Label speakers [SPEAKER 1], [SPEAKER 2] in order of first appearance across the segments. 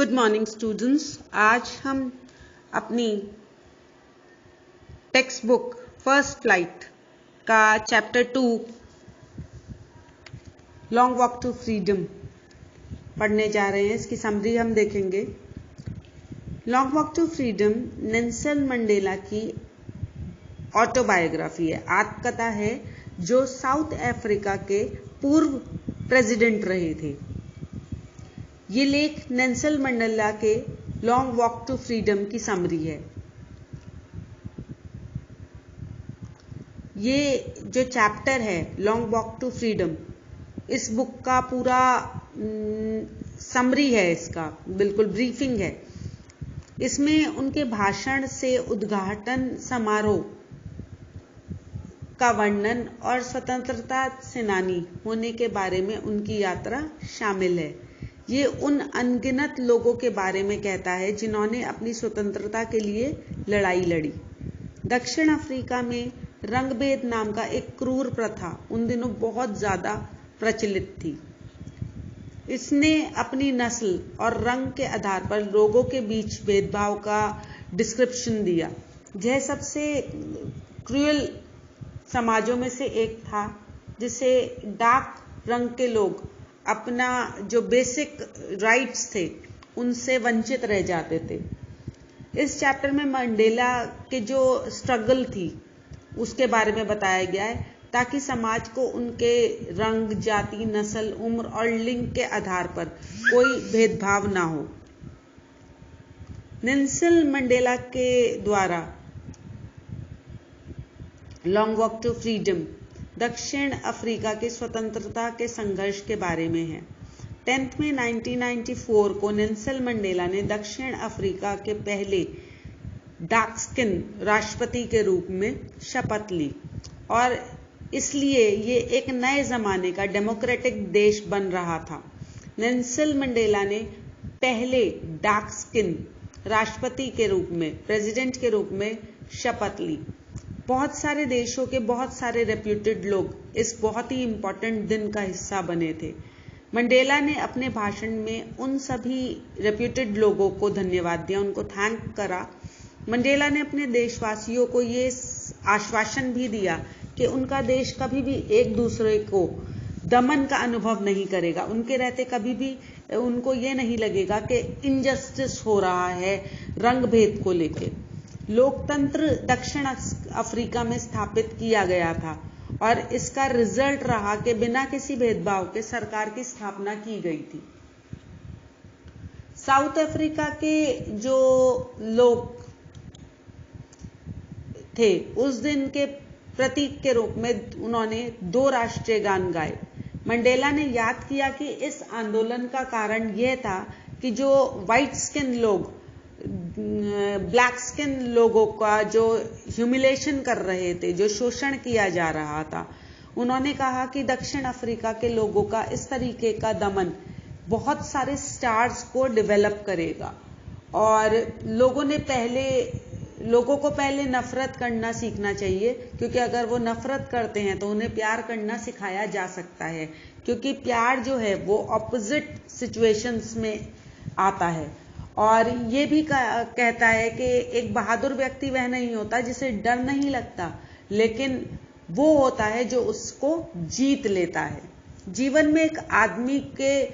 [SPEAKER 1] Good morning students. आज हम अपनी टेक्स्ट बुक फर्स्ट फ्लाइट का chapter 2 long walk to freedom पढ़ने जा रहे हैं। इसकी समरी हम देखेंगे। Long walk to freedom Nelson Mandela की ऑटोबायोग्राफी है, आत्मकथा है, जो साउथ अफ्रीका के पूर्व प्रेसिडेंट रहे थे। ये लेख नेल्सन मंडेला के लॉन्ग वॉक टू फ्रीडम की समरी है। ये जो चैप्टर है लॉन्ग वॉक टू फ्रीडम, इस बुक का पूरा समरी है, इसका बिल्कुल ब्रीफिंग है। इसमें उनके भाषण से उद्घाटन समारोह का वर्णन और स्वतंत्रता सेनानी होने के बारे में उनकी यात्रा शामिल है। ये उन अनगिनत लोगों के बारे में कहता है जिन्होंने अपनी स्वतंत्रता के लिए लड़ाई लड़ी। दक्षिण अफ्रीका में रंगभेद नाम का एक क्रूर प्रथा उन दिनों बहुत ज्यादा प्रचलित थी। इसने अपनी नस्ल और रंग के आधार पर लोगों के बीच भेदभाव का डिस्क्रिप्शन दिया। यह सबसे क्रूअल समाजों में से एक था, जिसे डार्क रंग के लोग अपना जो बेसिक राइट्स थे उनसे वंचित रह जाते थे। इस चैप्टर में मंडेला के जो स्ट्रगल थी उसके बारे में बताया गया है, ताकि समाज को उनके रंग, जाति, नस्ल, उम्र और लिंग के आधार पर कोई भेदभाव ना हो। नेल्सन मंडेला के द्वारा लॉन्ग वॉक टू फ्रीडम दक्षिण अफ्रीका के स्वतंत्रता के संघर्ष के बारे में है। 10 मई 1994 को नेल्सन मंडेला ने दक्षिण अफ्रीका के पहले डार्क स्किन राष्ट्रपति के रूप में शपथ ली, और इसलिए ये एक नए जमाने का डेमोक्रेटिक देश बन रहा था। नेल्सन मंडेला ने पहले डार्क स्किन राष्ट्रपति के रूप में, प्रेसिडेंट के रूप में शपथ ली। बहुत सारे देशों के बहुत सारे रेप्यूटेड लोग इस बहुत ही इंपॉर्टेंट दिन का हिस्सा बने थे। मंडेला ने अपने भाषण में उन सभी रेप्यूटेड लोगों को धन्यवाद दिया, उनको थैंक करा। मंडेला ने अपने देशवासियों को ये आश्वासन भी दिया कि उनका देश कभी भी एक दूसरे को दमन का अनुभव नहीं करेगा। उनके रहते कभी भी उनको ये नहीं लगेगा कि इनजस्टिस हो रहा है रंग भेद को लेकर। लोकतंत्र दक्षिण अफ्रीका में स्थापित किया गया था और इसका रिजल्ट रहा कि बिना किसी भेदभाव के सरकार की स्थापना की गई थी। साउथ अफ्रीका के जो लोग थे उस दिन के प्रतीक के रूप में उन्होंने 2 राष्ट्रीय गान गाए। मंडेला ने याद किया कि इस आंदोलन का कारण यह था कि जो व्हाइट स्किन लोग ब्लैक स्किन लोगों का जो ह्यूमिलेशन कर रहे थे, जो शोषण किया जा रहा था, उन्होंने कहा कि दक्षिण अफ्रीका के लोगों का इस तरीके का दमन बहुत सारे स्टार्स को डेवलप करेगा, और लोगों को पहले नफरत करना सीखना चाहिए, क्योंकि अगर वो नफरत करते हैं तो उन्हें प्यार करना सिखाया जा सकता है, क्योंकि प्यार जो है वो ऑपोजिट सिचुएशंस में आता है। और ये भी कहता है कि एक बहादुर व्यक्ति वह नहीं होता जिसे डर नहीं लगता, लेकिन वो होता है जो उसको जीत लेता है। जीवन में एक आदमी के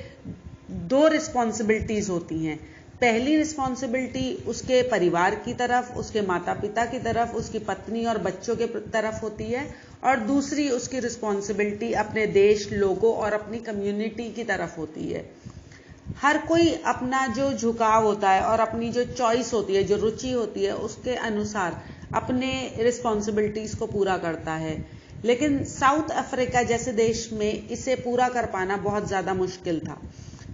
[SPEAKER 1] 2 रिस्पॉन्सिबिलिटीज होती हैं। पहली रिस्पॉन्सिबिलिटी उसके परिवार की तरफ, उसके माता पिता की तरफ, उसकी पत्नी और बच्चों के तरफ होती है, और दूसरी उसकी रिस्पॉन्सिबिलिटी अपने देश, लोगों और अपनी कम्युनिटी की तरफ होती है। हर कोई अपना जो झुकाव होता है और अपनी जो चॉइस होती है, जो रुचि होती है, उसके अनुसार अपने रिस्पॉन्सिबिलिटीज को पूरा करता है। लेकिन साउथ अफ्रीका जैसे देश में इसे पूरा कर पाना बहुत ज्यादा मुश्किल था।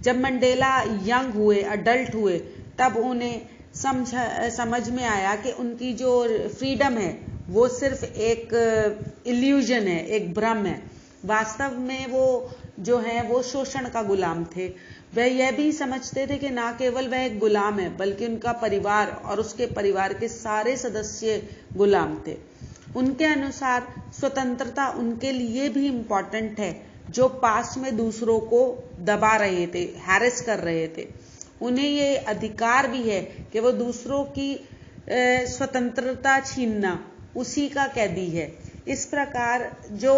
[SPEAKER 1] जब मंडेला यंग हुए, अडल्ट हुए, तब उन्हें समझ में आया कि उनकी जो फ्रीडम है वो सिर्फ एक इल्यूजन है, एक भ्रम है। वास्तव में वो जो है वो शोषण का गुलाम थे। वह यह भी समझते थे कि ना केवल वह एक गुलाम है, बल्कि उनका परिवार और उसके परिवार के सारे सदस्य गुलाम थे। उनके अनुसार स्वतंत्रता उनके लिए भी इम्पोर्टेंट है, जो पास्ट में दूसरों को दबा रहे थे, हैरेस कर रहे थे। उन्हें ये अधिकार भी है कि वो दूसरों की स्वतंत्रता छीनना उसी का कैदी है। इस प्रकार जो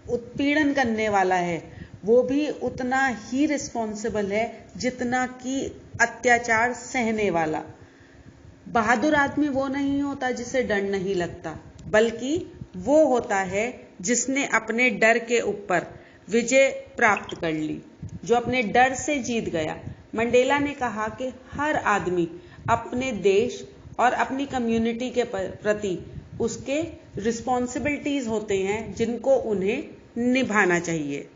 [SPEAKER 1] उत्पीड़न करने वाला है वो भी उतना ही रिस्पॉन्सिबल है जितना कि अत्याचार सहने वाला। बहादुर आदमी वो नहीं होता जिसे डर नहीं लगता, बल्कि वो होता है जिसने अपने डर के ऊपर विजय प्राप्त कर ली, जो अपने डर से जीत गया। मंडेला ने कहा कि हर आदमी अपने देश और अपनी कम्युनिटी के प्रति उसके रिस्पॉन्सिबिलिटीज होते हैं जिनको उन्हें निभाना चाहिए।